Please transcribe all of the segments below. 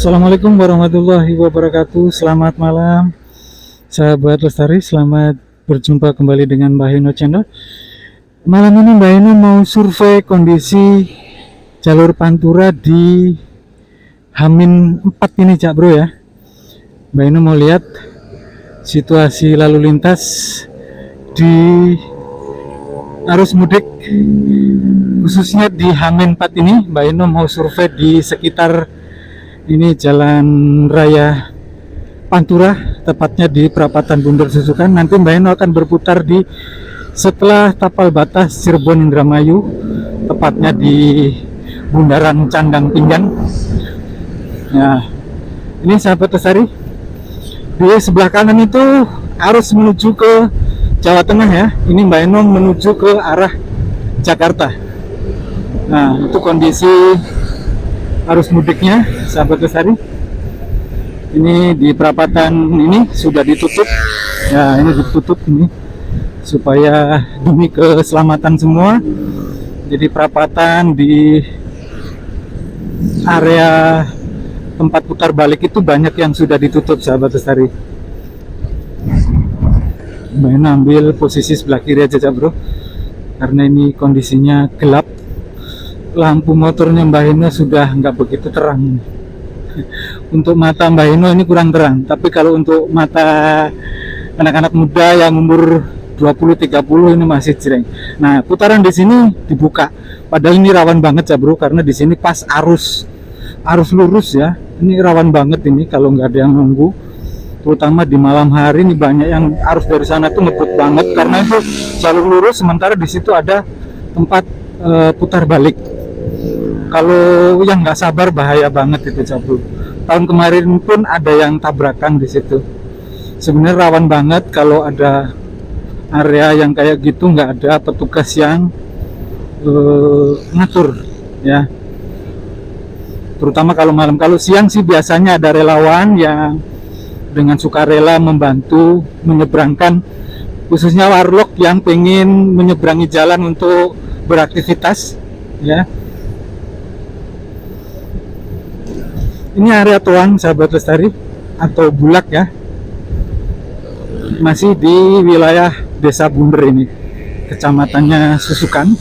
Assalamualaikum warahmatullahi wabarakatuh. Selamat malam, sahabat Lestari. Selamat berjumpa kembali dengan Mbak Heno Channel. Malam ini Mbak Heno mau survei kondisi jalur Pantura di Hamin 4 ini, Cak Bro ya. Mbak Heno mau lihat situasi lalu lintas di arus mudik, khususnya di Hamin 4 ini. Mbak Heno mau survei di sekitar ini Jalan Raya Pantura, tepatnya di perapatan Bunder Susukan. Nanti Mbak Heno akan berputar di setelah tapal batas Cirebon Indramayu, tepatnya di Bundaran Candang Pinggan. Nah, ini sahabat Lestari, di sebelah kanan itu arus menuju ke Jawa Tengah ya. Ini Mbak Heno menuju ke arah Jakarta. Nah, itu kondisi arus mudiknya, sahabat Lestari. Ini di perapatan ini sudah ditutup. Ya, ini ditutup ini supaya demi keselamatan semua. Jadi perapatan di area tempat putar balik itu banyak yang sudah ditutup, sahabat Lestari. Main ambil posisi sebelah kiri aja, Bro, karena ini kondisinya gelap. Lampu motornya Mbak Heno sudah nggak begitu terang. Untuk mata Mbak Heno ini kurang terang, tapi kalau untuk mata anak-anak muda yang umur 20-30 ini masih jreng. Nah, putaran di sini dibuka. Padahal ini rawan banget ya Bro, karena di sini pas arus lurus ya. Ini rawan banget ini kalau nggak ada yang nunggu. Terutama di malam hari ini banyak yang arus dari sana tuh ngebut banget karena itu jalur lurus, sementara di situ ada tempat putar balik. Kalau yang nggak sabar bahaya banget itu, Bro. Tahun kemarin pun ada yang tabrakan di situ. Sebenarnya rawan banget kalau ada area yang kayak gitu, nggak ada petugas yang ngatur ya. Terutama kalau malam. Kalau siang sih biasanya ada relawan yang dengan sukarela membantu menyeberangkan, khususnya warlock yang pengen menyeberangi jalan untuk beraktivitas ya. Ini area Toang, sahabat Lestari, atau Bulak ya, masih di wilayah Desa Bunder ini, kecamatannya Susukan.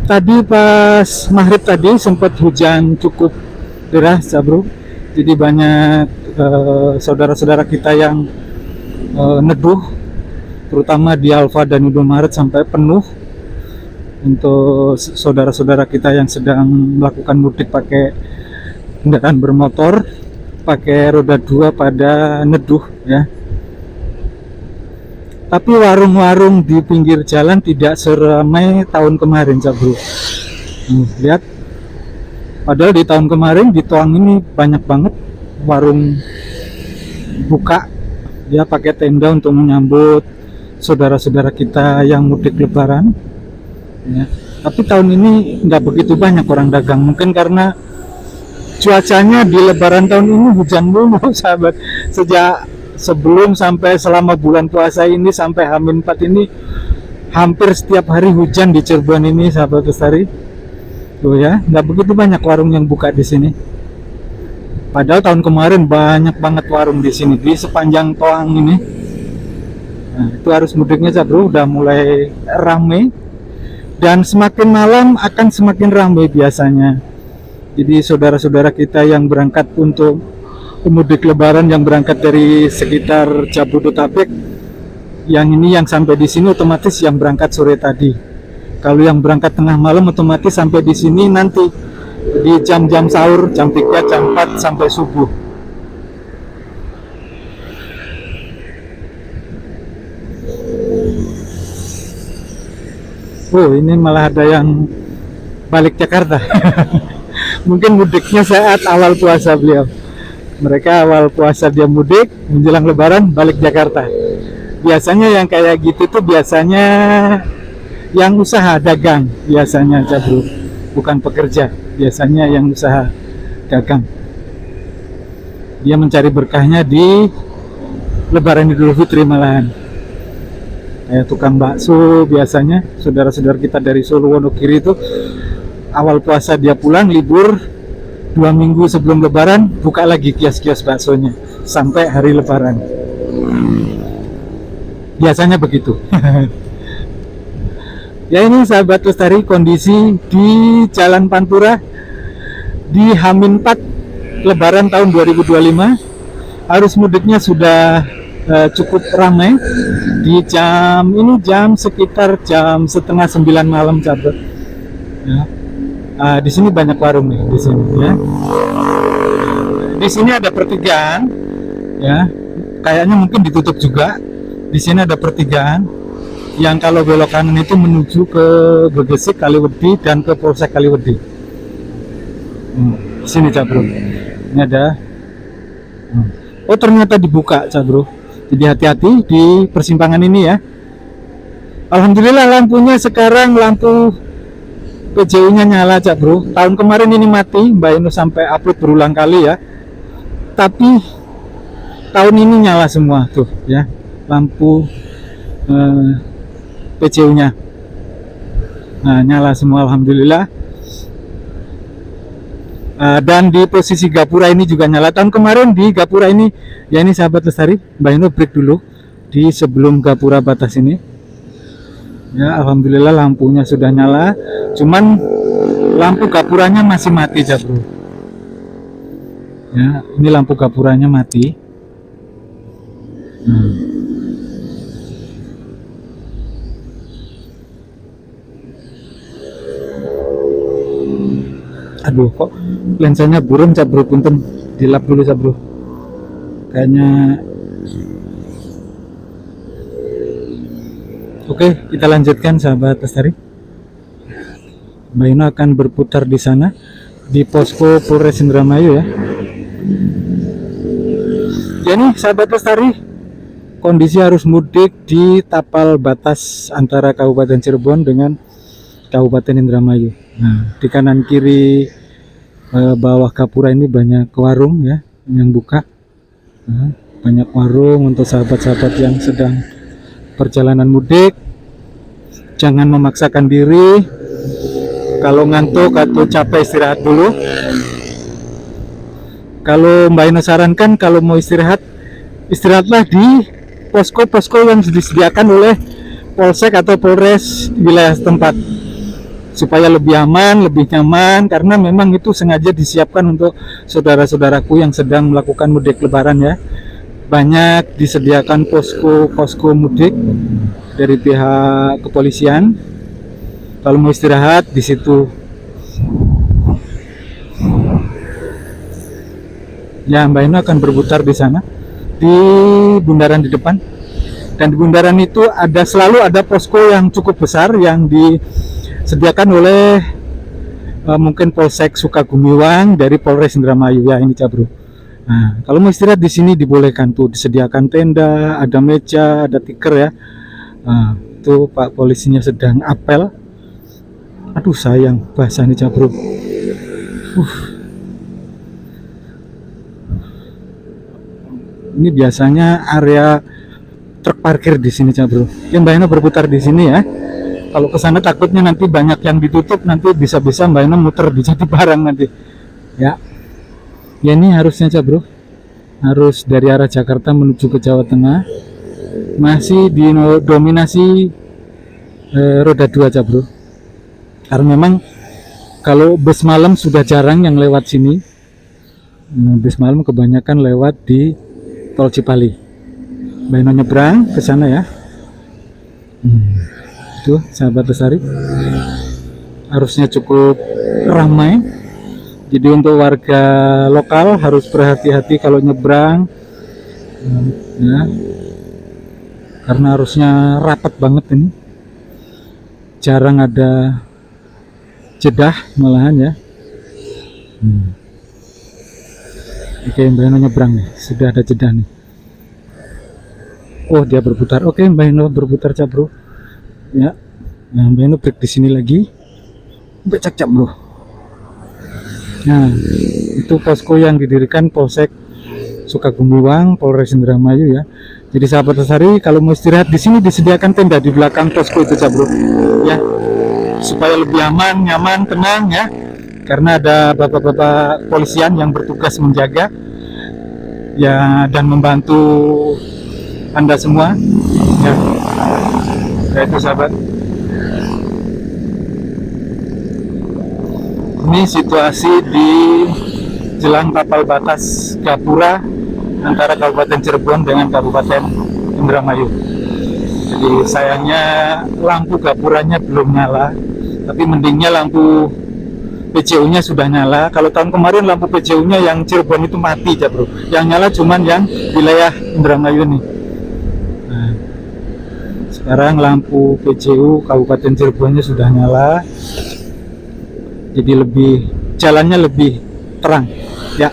Tadi pas maghrib tadi sempat hujan cukup deras, Bro. Jadi banyak saudara-saudara kita yang neduh, terutama di Alfa dan Indomaret sampai penuh. Untuk saudara-saudara kita yang sedang melakukan mudik pakai kendaraan bermotor, pakai roda 2 pada neduh ya. Tapi warung-warung di pinggir jalan tidak seramai tahun kemarin, Bro. Lihat, padahal di tahun kemarin di Toang ini banyak banget warung buka ya, pakai tenda untuk menyambut saudara-saudara kita yang mudik lebaran ya. Tapi tahun ini nggak begitu banyak orang dagang, mungkin karena cuacanya di lebaran tahun ini hujan mulu, sahabat. Sejak sebelum sampai selama bulan puasa ini sampai Hamin 4 ini hampir setiap hari hujan di Cirebon ini, sahabat Lestari. Tuh ya, nggak begitu banyak warung yang buka di sini. Padahal tahun kemarin banyak banget warung di sini di sepanjang Toang ini. Nah, itu arus mudiknya, Bro, udah mulai rame, dan semakin malam akan semakin ramai biasanya. Jadi saudara-saudara kita yang berangkat untuk mudik lebaran, yang berangkat dari sekitar Jabodetabek, yang ini yang sampai di sini otomatis yang berangkat sore tadi. Kalau yang berangkat tengah malam otomatis sampai di sini nanti di jam-jam sahur, jam 3, jam 4 sampai subuh. Oh, ini malah ada yang balik Jakarta. Mungkin mudiknya saat awal puasa beliau. Mereka awal puasa dia mudik, menjelang lebaran balik Jakarta. Biasanya yang kayak gitu tuh biasanya yang usaha dagang, biasanya, Bro, bukan pekerja. Biasanya yang usaha dagang. Dia mencari berkahnya di Lebaran Idul Fitri malahan. Kayak tukang bakso biasanya, saudara-saudara kita dari Solo Wonogiri itu awal puasa dia pulang libur 2 minggu sebelum Lebaran buka lagi kios-kios baksonya sampai hari Lebaran. Biasanya begitu. Ya ini sahabat lestari, kondisi di Jalan Pantura di H-4 Lebaran tahun 2025. Arus mudiknya sudah cukup ramai di jam sekitar jam setengah 9 malam sahabat. Ya. Di sini banyak warung nih di sini ya. Di sini ada pertigaan ya. Kayaknya mungkin ditutup juga. Di sini ada pertigaan yang kalau belok kanan itu menuju ke Begesik, Kaliwedi dan ke Polsek Kaliwedi. Di sini Cak Bro. Ini ada. Oh ternyata dibuka Cak Bro. Jadi hati-hati di persimpangan ini ya. Alhamdulillah lampunya sekarang lampu PJU-nya nyala Cak Bro. Tahun kemarin ini mati, Mbak Inu sampai upload berulang kali ya. Tapi tahun ini nyala semua tuh ya. Lampu PJU-nya. Nah, nyala semua alhamdulillah. Dan di posisi gapura ini juga nyala. Tahun kemarin di gapura ini, ya ini sahabat lestari, Mbak Inu break dulu di sebelum gapura batas ini. Ya, alhamdulillah lampunya sudah nyala. Cuman lampu gapuranya masih mati, Cak Bro. Ya, ini lampu gapuranya mati. Aduh, kok lensanya buram Cak Bro, punten dilap dulu Cak Bro. Kayaknya oke, kita lanjutkan sahabat lestari. Mbak Ino akan berputar di sana di posko Polres Indramayu ya. Ya nih sahabat lestari, kondisi arus mudik di tapal batas antara Kabupaten Cirebon dengan Kabupaten Indramayu. Nah, di kanan kiri bawah Gapura ini banyak warung ya yang buka. Nah, banyak warung untuk sahabat-sahabat yang sedang perjalanan mudik. Jangan memaksakan diri. Kalau ngantuk atau capek istirahat dulu. Kalau Mbak Ina sarankan kalau mau istirahat, istirahatlah di posko-posko yang disediakan oleh Polsek atau Polres wilayah setempat supaya lebih aman, lebih nyaman, karena memang itu sengaja disiapkan untuk saudara-saudaraku yang sedang melakukan mudik lebaran ya. Banyak disediakan posko-posko mudik dari pihak kepolisian. Kalau mau istirahat di situ. Ya, Mbak Ino akan berputar di sana di bundaran di depan. Dan di bundaran itu selalu ada posko yang cukup besar yang disediakan oleh mungkin Polsek Sukagumiwang dari Polres Indramayu ya, ini Cak Bro. Nah, kalau mau istirahat di sini dibolehkan tuh, disediakan tenda, ada meja, ada tikar ya. Nah, tuh Pak polisinya sedang apel. Aduh sayang bahasa ini Cak Bro. Ini biasanya area truk parkir di sini Cak Bro. Yang Mbak Ino berputar di sini ya. Kalau ke sana takutnya nanti banyak yang ditutup, nanti bisa-bisa Mbak Ino muter di Jatibarang nanti. Ya. Ya ini harusnya Cak Bro. Harus dari arah Jakarta menuju ke Jawa Tengah. Masih didominasi roda 2 Cak Bro. Karena memang kalau bus malam sudah jarang yang lewat sini. Bus malam kebanyakan lewat di Tol Cipali. Mbak Ino nyebrang ke sana ya. Tuh sahabat lestari, arusnya cukup ramai. Jadi untuk warga lokal harus berhati-hati kalau nyebrang ya, karena arusnya rapat banget ini. Jarang ada jedah malahan ya. Oke, Mbak Ino nyebrang nih, sudah ada jedah nih. Oh dia berputar. Oke, Mbak Ino berputar Cak Bro. Ya, nah Mbak Ino break di sini lagi. Becak Cak Bro. Nah, itu posko yang didirikan Polsek Sukagumiwang, Polres Indramayu ya. Jadi sahabat Lestari, kalau mau istirahat di sini disediakan tenda di belakang posko itu, bro, ya, supaya lebih aman, nyaman, tenang ya. Karena ada bapak-bapak polisian yang bertugas menjaga ya dan membantu Anda semua ya. Ya itu sahabat. Ini situasi di jelang tapal batas Gapura antara Kabupaten Cirebon dengan Kabupaten Indramayu. Jadi sayangnya lampu Gapuranya belum nyala, tapi mendingnya lampu PCU-nya sudah nyala. Kalau tahun kemarin lampu PCU-nya yang Cirebon itu mati ya bro, yang nyala cuman yang wilayah Indramayu nih. Nah, sekarang lampu PCU Kabupaten Cirebonnya sudah nyala, jadi lebih jalannya lebih terang ya.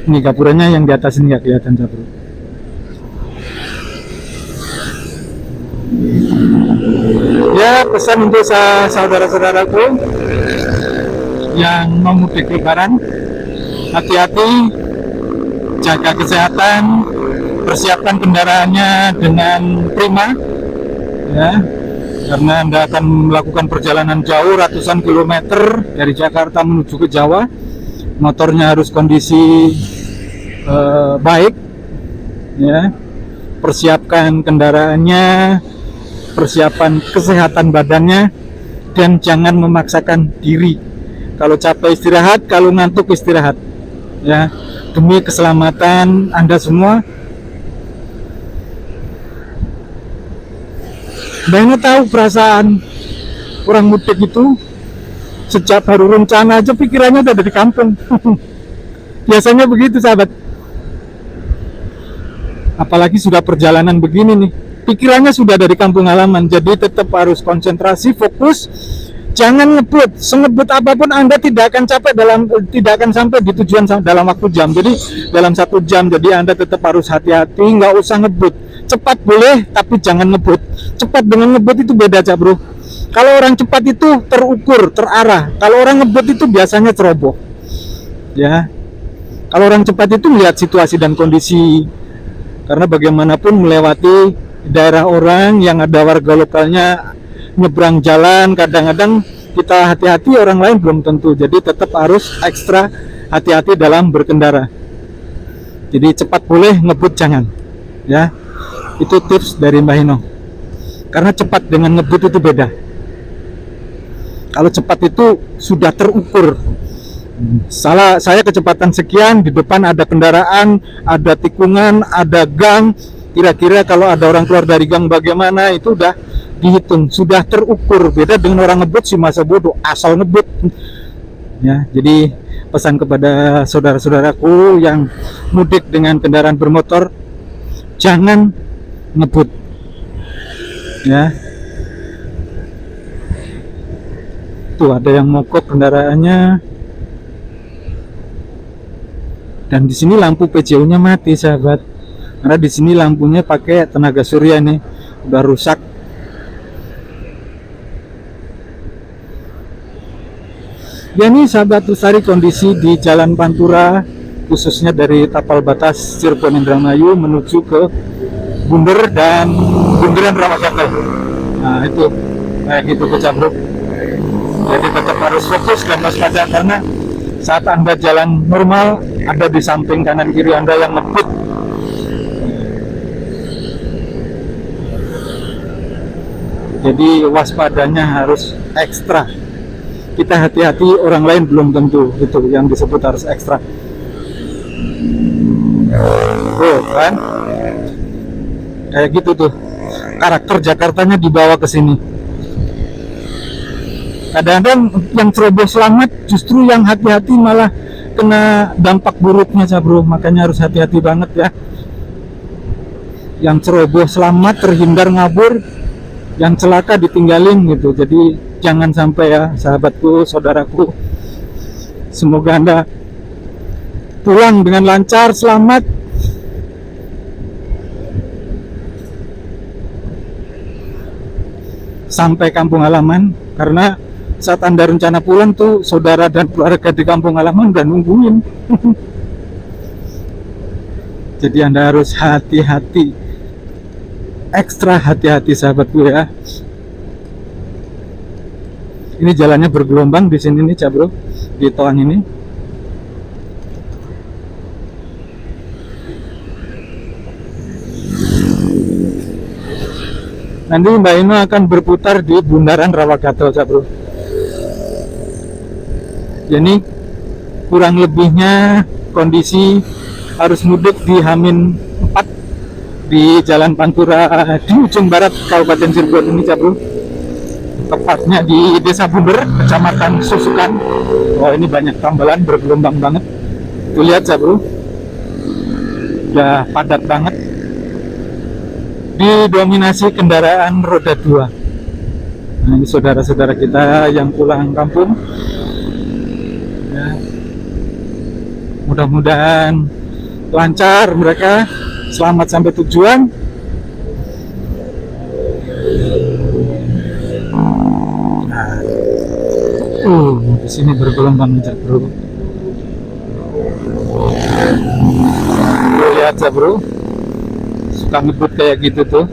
Ini Gapuranya yang di atas ini nggak kelihatan ya bro. Ya, pesan untuk saudara-saudaraku yang mau mudik lebaran, hati-hati, jaga kesehatan, persiapkan kendaraannya dengan prima ya, karena Anda akan melakukan perjalanan jauh ratusan kilometer dari Jakarta menuju ke Jawa. Motornya harus kondisi baik ya, persiapkan kendaraannya, persiapan kesehatan badannya, dan jangan memaksakan diri. Kalau capek istirahat, kalau ngantuk istirahat ya, demi keselamatan Anda semua. Banyak tahu perasaan orang mudik itu, sejak baru rencana aja pikirannya udah ada di kampung. Biasanya begitu sahabat, apalagi sudah perjalanan begini nih, pikirannya sudah dari kampung halaman. Jadi tetap harus konsentrasi, fokus, jangan ngebut. Sengebut apapun Anda tidak akan capek tidak akan sampai di tujuan dalam waktu jam. Jadi dalam 1 jam. Jadi Anda tetap harus hati-hati, nggak usah ngebut. Cepat boleh, tapi jangan ngebut. Cepat dengan ngebut itu beda aja bro. Kalau orang cepat itu terukur, terarah. Kalau orang ngebut itu biasanya ceroboh ya. Kalau orang cepat itu melihat situasi dan kondisi, karena bagaimanapun melewati daerah orang yang ada warga lokalnya nyebrang jalan, kadang-kadang kita hati-hati, orang lain belum tentu. Jadi tetap harus ekstra hati-hati dalam berkendara. Jadi cepat boleh, ngebut jangan ya. Itu tips dari Mbah Hino, karena cepat dengan ngebut itu beda. Kalau cepat itu sudah terukur, saya kecepatan sekian, di depan ada kendaraan, ada tikungan, ada gang, kira-kira kalau ada orang keluar dari gang bagaimana, itu udah dihitung, sudah terukur. Beda dengan orang ngebut si masa bodoh asal ngebut ya. Jadi pesan kepada saudara-saudaraku yang mudik dengan kendaraan bermotor, jangan ngebut ya. Tuh ada yang mogok kendaraannya, dan di sini lampu PCU-nya mati sahabat, karena di sini lampunya pakai tenaga surya nih, udah rusak. Ya nih sahabat Lestari, kondisi di Jalan Pantura, khususnya dari tapal batas Cirebon Indramayu menuju ke Bunder dan Bunderan Ramadjati. Nah itu kayak gitu kecambruk. Jadi tetap harus fokus dan waspada, karena saat Anda jalan normal, ada di samping kanan kiri Anda yang ngebut. Jadi waspadanya harus ekstra. Kita hati-hati, orang lain belum tentu. Itu yang disebut harus ekstra. Oh kan, kayak gitu tuh karakter Jakartanya dibawa ke sini. Kadang-kadang yang ceroboh selamat, justru yang hati-hati malah kena dampak buruknya ya bro. Makanya harus hati-hati banget ya. Yang ceroboh selamat, terhindar ngabur, yang celaka ditinggalin gitu. Jadi jangan sampai ya sahabatku, saudaraku. Semoga Anda pulang dengan lancar, selamat, sampai kampung halaman. Karena saat Anda rencana pulang tuh, saudara dan keluarga di kampung halaman udah nungguin. Jadi Anda harus hati-hati ekstra hati-hati sahabatku ya. Ini jalannya bergelombang di sini nih, Cak Bro, di toang ini. Nanti Mbak Ino akan berputar di bundaran Rawagatel, Cak Bro. Jadi kurang lebihnya kondisi arus mudik di Hamin 4 di Jalan Pantura di ujung barat Kabupaten Cirebon ini, Cak Bro. Tepatnya di Desa Bunder, Kecamatan Susukan. Oh, ini banyak tambalan bergelombang banget. Tuh lihat, Cak Bro, udah padat banget. Didominasi kendaraan roda 2. Nah, ini saudara-saudara kita yang pulang kampung ya, mudah-mudahan lancar mereka, selamat sampai tujuan. Di sini bergelombang, Cak Bro. Lihat, Cak Bro, suka ngebut kayak gitu tuh.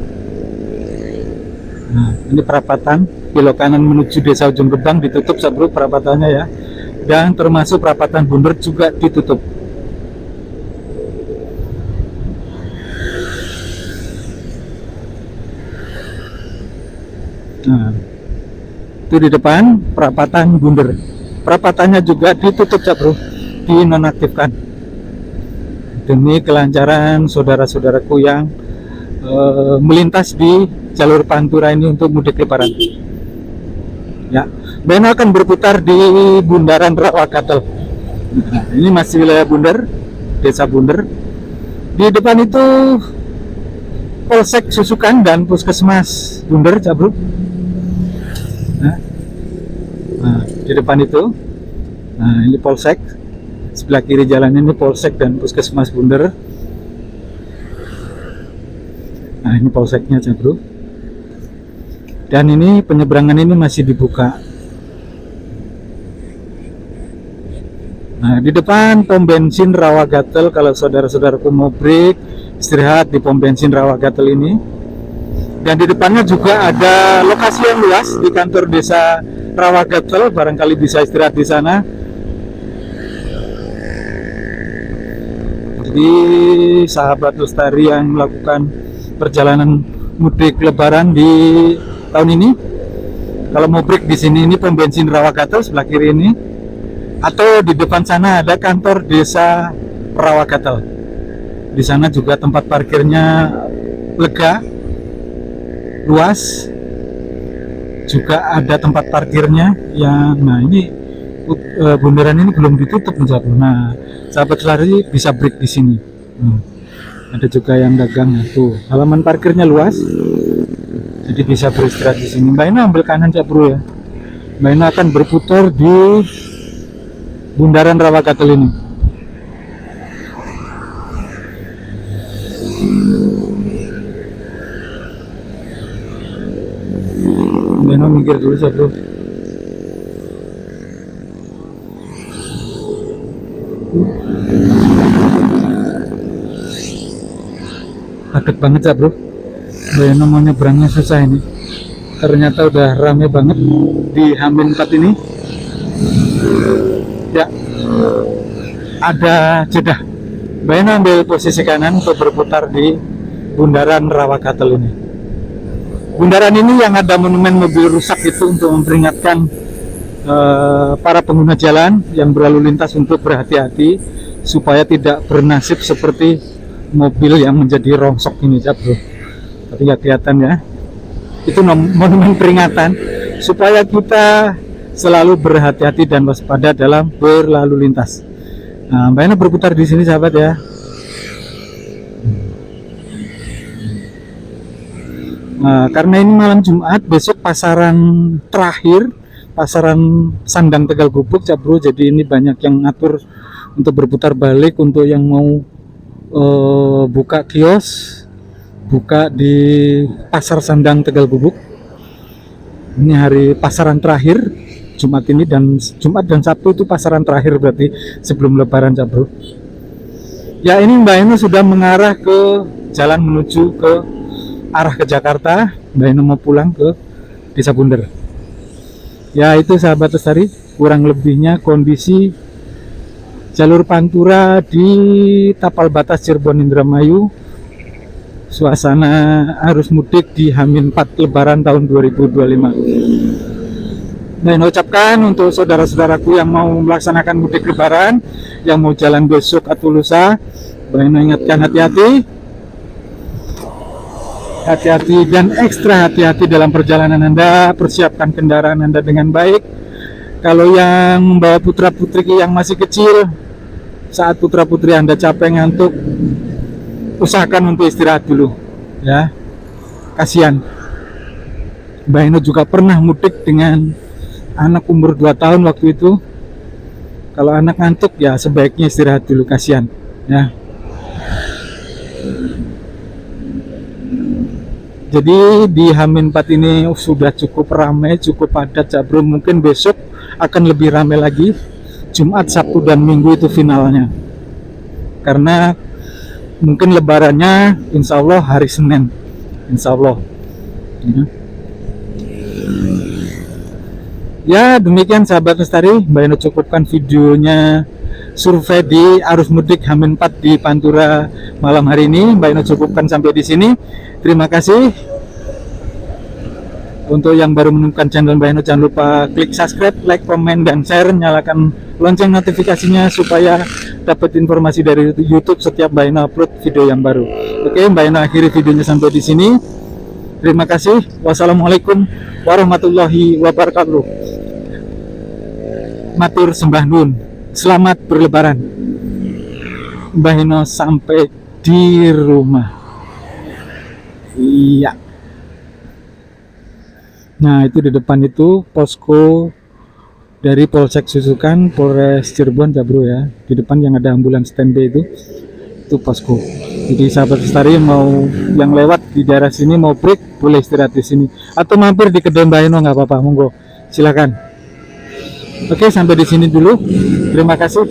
Nah, ini perapatan belok kanan menuju Desa Ujung Gebang ditutup, Cak Bro, perapatannya ya. Dan termasuk perapatan Bunder juga ditutup. Nah, itu di depan perapatan Bunder. Perapatannya juga ditutup, Cak Bro, dinonaktifkan demi kelancaran saudara-saudaraku yang melintas di jalur Pantura ini untuk mudik lebaran. Ya, Beno akan berputar di bundaran Rawagatel. Nah, ini masih wilayah Bunder, Desa Bunder. Di depan itu Polsek Susukan dan Puskesmas Bunder, Cak Bro. Nah, di depan itu, nah ini Polsek, sebelah kiri jalan ini Polsek dan Puskesmas Bunder. Nah, ini Polseknya, Cak Bro. Dan ini penyeberangan ini masih dibuka. Nah, di depan pom bensin Rawagatel, kalau saudara-saudaraku mau break, istirahat di pom bensin Rawagatel ini. Dan di depannya juga ada lokasi yang luas di kantor desa Rawagatel, barangkali bisa istirahat di sana. Jadi sahabat Lestari yang melakukan perjalanan mudik lebaran di tahun ini, kalau mau break di sini, ini pom bensin Rawagatel sebelah kiri ini, atau di depan sana ada kantor desa Rawagatel. Di sana juga tempat parkirnya lega, luas, juga ada tempat parkirnya yang, nah ini bundaran ini belum ditutup, nah sahabat lari bisa break di sini. Ada juga yang dagang tuh, halaman parkirnya luas, jadi bisa beristirahat di sini. Mbak Ina ambil kanan, Cak Bro ya. Mbak Ina akan berputar di bundaran Rawagatel ini. Beno mikir dulu, Cak Bro. Padat banget, Cak Bro. Beno mau nyebrangnya susah ini. Ternyata udah rame banget di Hamin 4 ini. Ya, ada jeda. Beno ambil posisi kanan untuk berputar di bundaran Rawagatel ini. Bundaran ini yang ada monumen mobil rusak itu untuk memperingatkan para pengguna jalan yang berlalu lintas untuk berhati-hati supaya tidak bernasib seperti mobil yang menjadi rongsok ini, Cak Bro. Tapi nggak kelihatan ya. Itu monumen peringatan supaya kita selalu berhati-hati dan waspada dalam berlalu lintas. Nah, Mbak Ina berputar di sini, sahabat ya. Nah, karena ini malam Jumat, besok pasaran terakhir, pasaran Sandang Tegal Gubuk, Cak Bro. Jadi ini banyak yang ngatur untuk berputar balik untuk yang mau buka kios, buka di pasar Sandang Tegal Gubuk. Ini hari pasaran terakhir Jumat ini, dan Jumat dan Sabtu itu pasaran terakhir berarti sebelum Lebaran, Cak Bro. Ya, ini Mbak Ina sudah mengarah ke jalan menuju ke arah ke Jakarta, Mbak Eno mau pulang ke Desa Bunder. Ya itu sahabat lestari, kurang lebihnya kondisi jalur Pantura di tapal batas Cirebon Indramayu, suasana arus mudik di H-4 Lebaran tahun 2025. Dan ucapkan untuk saudara-saudaraku yang mau melaksanakan mudik Lebaran, yang mau jalan besok atau lusa, Mbak ingatkan hati-hati dan ekstra hati-hati dalam perjalanan Anda. Persiapkan kendaraan Anda dengan baik. Kalau yang membawa putra-putri yang masih kecil, saat putra-putri Anda capek ngantuk, usahakan untuk istirahat dulu ya, kasihan. Mbak Eno juga pernah mudik dengan anak umur 2 tahun waktu itu. Kalau anak ngantuk ya sebaiknya istirahat dulu, kasihan ya. Jadi di H-4 ini sudah cukup ramai, cukup padat Bro. Mungkin besok akan lebih ramai lagi. Jumat, Sabtu, dan Minggu itu finalnya. Karena mungkin lebarannya insya Allah hari Senin. Insya Allah. Ya demikian sahabat lestari, Mbak Eno cukupkan videonya survei di arus mudik H-4 di Pantura malam hari ini. Mbak Eno cukupkan sampai di sini. Terima kasih. Untuk yang baru menemukan channel Mbak Eno, jangan lupa klik subscribe, like, komen, dan share. Nyalakan lonceng notifikasinya supaya dapat informasi dari YouTube setiap Mbak Eno upload video yang baru. Oke, Mbak Eno akhiri videonya sampai di sini. Terima kasih. Wassalamualaikum warahmatullahi wabarakatuh. Matur sembah nuwun. Selamat berlebaran. Mbak Eno sampai di rumah. Iya. Nah itu di depan itu posko dari Polsek Susukan, Polres Cirebon Bro ya. Di depan yang ada ambulans standby itu posko. Jadi sahabat lestari mau yang lewat di daerah sini mau break boleh istirahat di sini atau mampir di kedai Mbak Eno nggak apa-apa, monggo silakan. Oke sampai di sini dulu. Terima kasih.